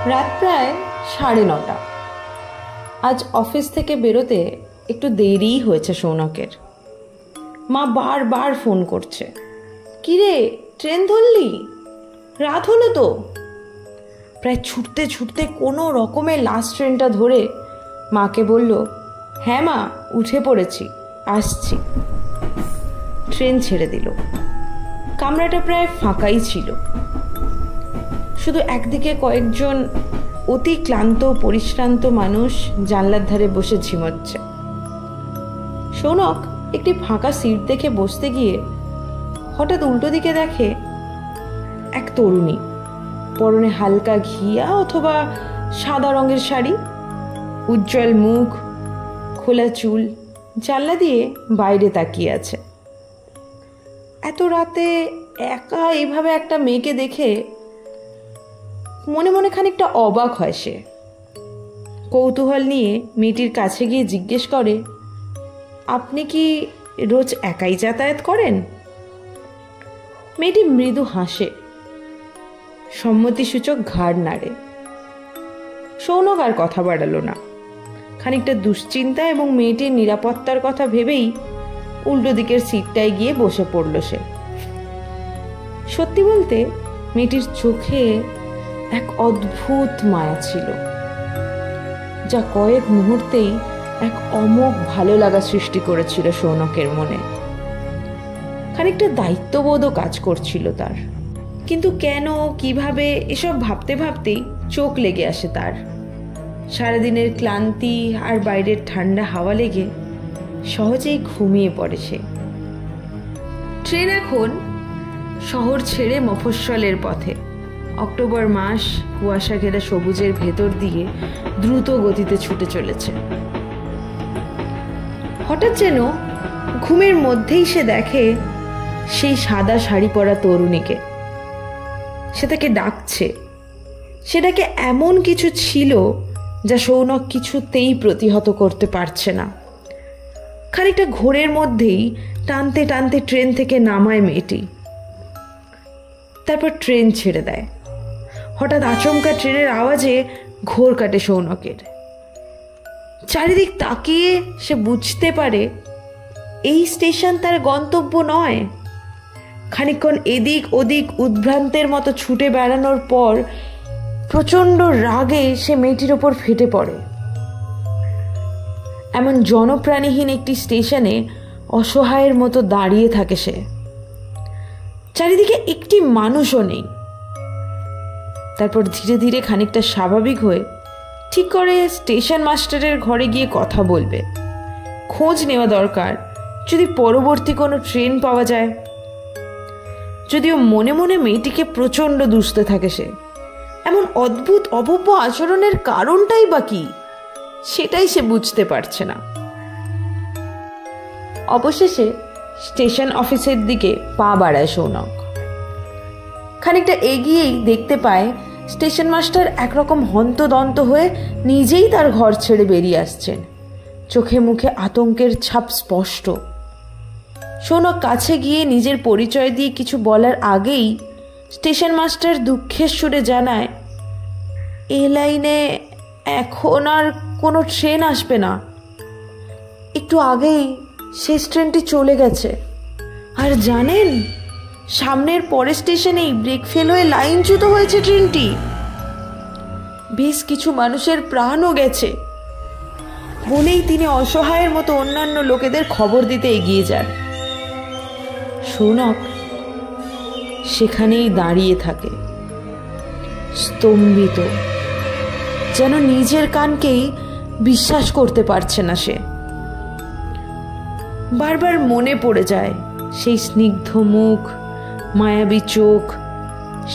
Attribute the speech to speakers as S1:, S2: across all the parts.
S1: রাত প্রায় 9:30। আজ অফিস থেকে বেরোতে একটু দেরিই হয়েছে সৌনকের। মা বারবার ফোন করছে, কিরে ট্রেন ধরলি? রাত হলো তো। প্রায় ছুটতে ছুটতে কোনো রকমে লাস্ট ট্রেনটা ধরে মাকে বলল, হ্যাঁ মা, উঠে পড়েছি, আসছি। ট্রেন ছেড়ে দিল। কামরাটা প্রায় ফাঁকাই ছিল, শুধু একদিকে কয়েকজন অতি ক্লান্ত পরিশ্রান্ত মানুষ জানলার ধারে বসে ঝিমোচ্ছে। সৌনক একটি ফাঁকা সিট দেখে বসতে গিয়ে হঠাৎ উল্টো দিকে দেখে এক তরুণী, পরনে হালকা ঘিয়া অথবা সাদা রঙের শাড়ি, উজ্জ্বল মুখ, খোলা চুল, জানলা দিয়ে বাইরে তাকিয়ে আছে। এত রাতে একা এইভাবে একটা মেয়েকে দেখে মনে মনে খানিকটা অবাক হয় সে। কৌতূহল নিয়ে মেয়েটির কাছে গিয়ে জিজ্ঞেস করে, আপনি কি রোজ একাই যাতায়াত করেন? মেয়েটি মৃদু হাসে, সম্মতিসূচক ঘাড় নাড়ে। সৌনক আর কথা বাড়ালো না। খানিকটা দুশ্চিন্তা এবং মেয়েটির নিরাপত্তার কথা ভেবেই উল্টো দিকের সিটটায় গিয়ে বসে পড়ল সে। সত্যি বলতে মেয়েটির চোখে এক অদ্ভুত মায়া ছিল, যা কয়েক মুহূর্তেই এক অমোঘ ভালো লাগা সৃষ্টি করেছিল সৌনকের মনে। খানিকটা দায়িত্ববোধও কাজ করছিল তার। কিন্তু কেন, কিভাবে, এসব ভাবতে ভাবতেই চোখ লেগে আসে তার। সারাদিনের ক্লান্তি আর বাইরের ঠান্ডা হাওয়া লেগে সহজেই ঘুমিয়ে পড়ে সে। ট্রেন এখন শহর ছেড়ে মফস্বলের পথে। অক্টোবর মাস কুয়াশা ঘেরা সবুজের ভেতর দিয়ে দ্রুত গতিতে ছুটে চলেছে। হঠাৎ যেন ঘুমের মধ্যেই সে দেখে সেই সাদা শাড়ি পরা তরুণীকে। সে তাকে ডাকছে। সেটাকে এমন কিছু ছিল যা সৌনক কিছুতেই প্রতিহত করতে পারছে না। খানিকটা ঘোরের মধ্যেই টানতে টানতে ট্রেন থেকে নামায় মেয়েটি। তারপর ট্রেন ছেড়ে দেয়। হঠাৎ আচমকা ট্রেনের আওয়াজে ঘোর কাটে সৌনকের। চারিদিক তাকিয়ে সে বুঝতে পারে এই স্টেশন তার গন্তব্য নয়। খানিকক্ষণ এদিক ওদিক উদ্ভ্রান্তের মতো ছুটে বেড়ানোর পর প্রচণ্ড রাগে সে মেয়েটির ওপর ফেটে পড়ে। এমন জনপ্রাণীহীন একটি স্টেশনে অসহায়ের মতো দাঁড়িয়ে থাকে সে। চারিদিকে একটি মানুষও নেই। তারপর ধীরে ধীরে খানিকটা স্বাভাবিক হয়ে ঠিক করে স্টেশন মাস্টারের ঘরে গিয়ে কথা বলবে। খোঁজ নেওয়া দরকার যদি পরবর্তী কোনো ট্রেন পাওয়া যায়। যদিও মনে মনে মেয়েটিকে প্রচণ্ড দুষতে থাকে সে। এমন অদ্ভুত অভব্য আচরণের কারণটাই বা কি, সেটাই সে বুঝতে পারছে না। অবশেষে স্টেশন অফিসের দিকে পা বাড়ায় সৌনক। খানিকটা এগিয়েই দেখতে পায় স্টেশন মাস্টার একরকম হন্তদন্ত হয়ে নিজেই তার ঘর ছেড়ে বেরিয়ে আসছেন। চোখে মুখে আতঙ্কের ছাপ স্পষ্ট। সৌনক কাছে গিয়ে নিজের পরিচয় দিয়ে কিছু বলার আগেই স্টেশন মাস্টার দুঃখের সুরে জানায়, এই লাইনে এখন আর কোনো ট্রেন আসবে না। একটু আগেই শেষ ট্রেনটি চলে গেছে। আর জানেন, সামনের পরের স্টেশনেই ব্রেক ফেল হয়ে লাইনচ্যুত হয়েছে ট্রেনটি। বেশ কিছু মানুষের প্রাণও গেছে। বলেই তিনি অসহায়ের মতো অন্যান্য লোকেদের খবর দিতে এগিয়ে যান। সৌনক সেখানেই দাঁড়িয়ে থাকে, স্তম্ভিত, যেন নিজের কানকেই বিশ্বাস করতে পারছে না সে। বারবার মনে পড়ে যায় সেই স্নিগ্ধ মুখ, মায়াবী চোখ,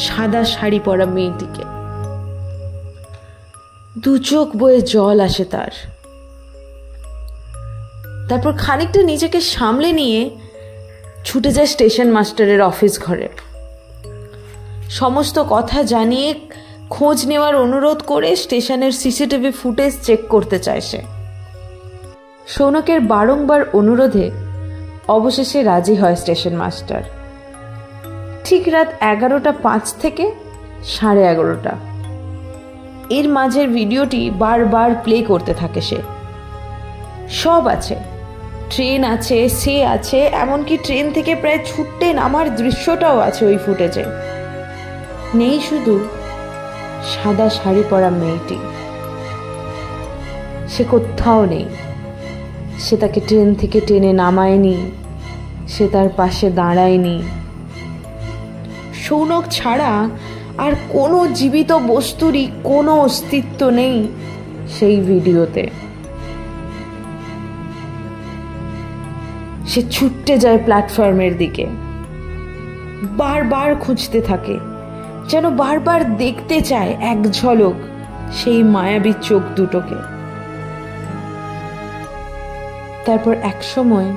S1: সাদা শাড়ি পরা মেয়েটিকে। দু চোখ বয়ে জল আসে তার। তারপর খানিকটা নিজেকে সামলে নিয়ে ছুটে যায় স্টেশন মাস্টারের অফিস ঘরে। সমস্ত কথা জানিয়ে খোঁজ নেওয়ার অনুরোধ করে স্টেশনের সিসিটিভি ফুটেজ চেক করতে চায় সে। সৌনকের বারংবার অনুরোধে অবশেষে রাজি হয় স্টেশন মাস্টার। ঠিক রাত 11:05 থেকে 11:30। এর মাঝের ভিডিওটি বারবার প্লে করতে থাকে সে। সব আছে, ট্রেন আছে, সে আছে, এমনকি ট্রেন থেকে প্রায় ছুটতে নামার দৃশ্যটাও আছে ওই ফুটেজে। নেই শুধু সাদা শাড়ি পরা মেয়েটি, সে কোথাও নেই। সে তাকে ট্রেন থেকে টেনে নামায়নি, সে তার পাশে দাঁড়ায়নি। সৌনক ছাড়া আর কোনো জীবিত বস্তুরই কোনো অস্তিত্ব নেই সেই ভিডিওতে। সে ছুটতে যায় প্ল্যাটফর্মের দিকে, বারবার খুঁজতে থাকে, যেন বারবার দেখতে চায় এক ঝলক সেই মায়াবী চোখ দুটোকে। তারপর একসময়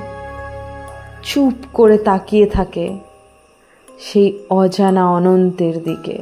S1: চুপ করে তাকিয়ে থাকে সেই অজানা অনন্তের দিকে।